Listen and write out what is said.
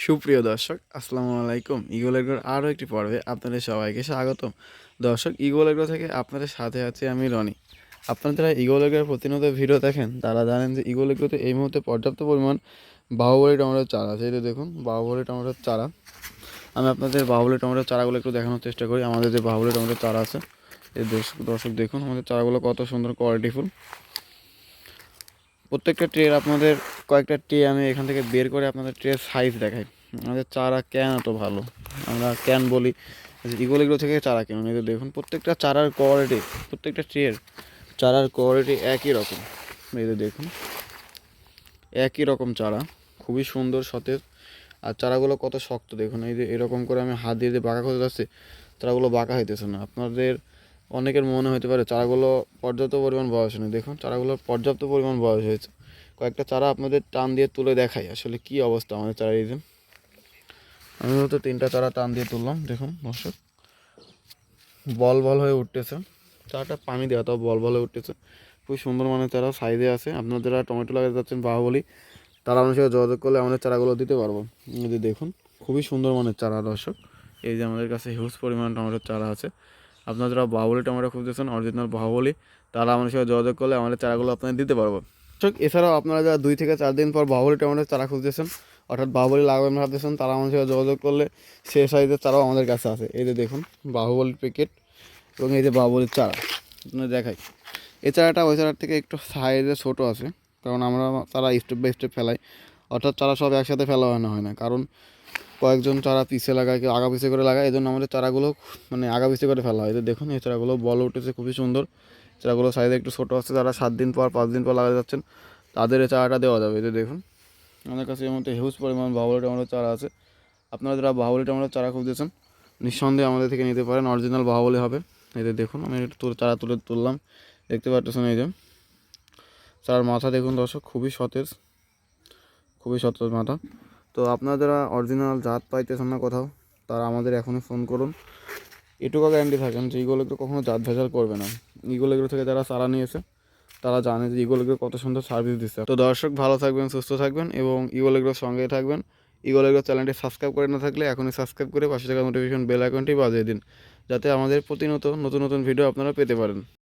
সুপ্রিয় দর্শক, আসসালামু আলাইকুম। ইগল এগ্রোর আরও একটি পর্বে আপনাদের সবাইকে স্বাগতম। দর্শক, ইগল এগ্রো থেকে আপনাদের সাথে আছি আমি রনি। আপনারা যারা ইগল এগ্রোর প্রতিনিয়ত ভিডিও দেখেন তারা জানেন যে ইগল এগ্রোতে এই মুহূর্তে পর্যাপ্ত পরিমাণ বাহুবলী টমেটোর চারা আছে। এই যে দেখুন বাহুবলী টমেটোর চারা। আমি আপনাদের বাহুবলী টমেটোর চারাগুলো একটু দেখানোর চেষ্টা করি। আমাদের যে বাহুবলী টমেটোর চারা আছে, এই দর্শক দেখুন আমাদের চারাগুলো কত সুন্দর কোয়ালিটিফুল। প্রত্যেকটা ট্রের আপনাদের কয়েকটা ট্রে আমি এখান থেকে বের করে আপনাদের ট্রের সাইজ দেখাই। আমাদের চারা কেন এত ভালো, আমরা কেন বলি ইগল এগুলো থেকে চারা কেন। এই দেখুন প্রত্যেকটা চারার কোয়ালিটি, প্রত্যেকটা ট্রের চারার কোয়ালিটি একই রকম। এই দেখুন একই রকম চারা, খুবই সুন্দর সতেজ। আর চারাগুলো কত শক্ত দেখুন। এই যে এরকম করে আমি হাত দিয়ে বাঁকা করতে যাচ্ছি, চারাগুলো বাঁকা হইতেছে না। আপনাদের অনেকের মনে হতে পারে চারাগুলো পর্যাপ্ত পরিমাণ বয়স নেই। দেখুন চারাগুলোর পর্যাপ্ত পরিমাণ বয়স হয়েছে। কয়েকটা চারা আপনাদের টান দিয়ে তুলে দেখাই আসলে কি অবস্থা আমাদের চারা। এই যে আমি হয়তো 3টা চারা টান দিয়ে তুললাম, দেখুন দর্শক বল বল হয়ে উঠতেছে। চারাটা পানি দেওয়া তাও বল বল হয়ে উঠতেছে। খুবই সুন্দর মানের চারা সাইজে আছে। আপনারা যারা টমেটো লাগাতে যাচ্ছেন বাহুবলী, তারা আমাদের সাথে যোগাযোগ করলে আমাদের চারাগুলো দিতে পারবো। এই যে দেখুন খুবই সুন্দর মানের চারা দর্শক। এই যে আমাদের কাছে হিউজ পরিমাণ টমেটোর চারা আছে। আপনারা যারা বাহুবলী টমেটো খুঁজতেছেন অরিজিনাল বাহুবলী, তারা আমাদের সাথে যোগাযোগ করলে আমাদের চারাগুলো আপনাদের দিতে পারবো। দর্শক, এছাড়াও আপনারা যারা 2 থেকে 4 দিন পর বাহুবলী টমেটোর চারা খুঁজতেছেন, অর্থাৎ বাহুবলী লাগাবেন ভাবতেছেন, তারা আমাদের সাথে যোগাযোগ করলে সে সাইজের চারাও আমাদের কাছে আছে। এই যে দেখুন বাহুবলীর প্যাকেট এবং এই যে বাহুবলীর চারা আপনাদের দেখাই। এই চারাটা ওই চারার থেকে একটু সাইজে ছোটো আছে, কারণ আমরা চারা স্টেপ বাই স্টেপ ফেলাই। অর্থাৎ চারা সব একসাথে ফেলা হয় না, কারণ কয়েকজন চারা পিছিয়ে লাগায়, কেউ আগা পিছিয়ে করে লাগায়। এই জন্য আমাদের চারাগুলো মানে আগা পিছিয়ে করে ফেলা হয়। দেখুন এই চারাগুলো বল উঠেছে খুবই সুন্দর। চারাগুলো সাইজে একটু ছোটো আছে। যারা 7 দিন পর 5 দিন পর লাগাতে যাচ্ছেন তাদের এই চারাটা দেওয়া যাবে। এই দেখুন আমাদের কাছে এর মধ্যে হিউজ পরিমাণ বাহুবলী টমেটোর চারা আছে। আপনারা যারা বাহুবলী টমেটোর চারা খুঁজতেছেন নিঃসন্দেহে আমাদের থেকে নিতে পারেন, অরিজিনাল বাহুবলী হবে। এই যে দেখুন আমি একটু চারা তুললাম, দেখতে পাচ্ছেন। এই যে চারার মাথা দেখুন দর্শক, খুবই সতেজ, খুবই সতেজ মাথা। তো আপনারা যারা অরিজিনাল জাত পাইতেছেন না কোথাও, তারা আমাদের এখনই ফোন করুন। এটুকু গ্যারান্টি থাকেন যে ইগল এগ্রো কখনো জাত ভেজাল করবে না। ইগল এগ্রো থেকে যারা চারা নিয়েছে তারা জানে যে ইগল এগ্রো কত সুন্দর সার্ভিস দিচ্ছে। তো দর্শক ভালো থাকবেন, সুস্থ থাকবেন এবং ইগল এগ্রোর সঙ্গেই থাকবেন। ইগল এগ্রো চ্যানেলটি সাবস্ক্রাইব করে না থাকলে এখনই সাবস্ক্রাইব করে পাশে থাকা নোটিফিকেশন বেল আইকনটি বাজিয়ে দিন, যাতে আমাদের প্রতিনিয়ত নতুন নতুন ভিডিও আপনারা পেতে পারেন।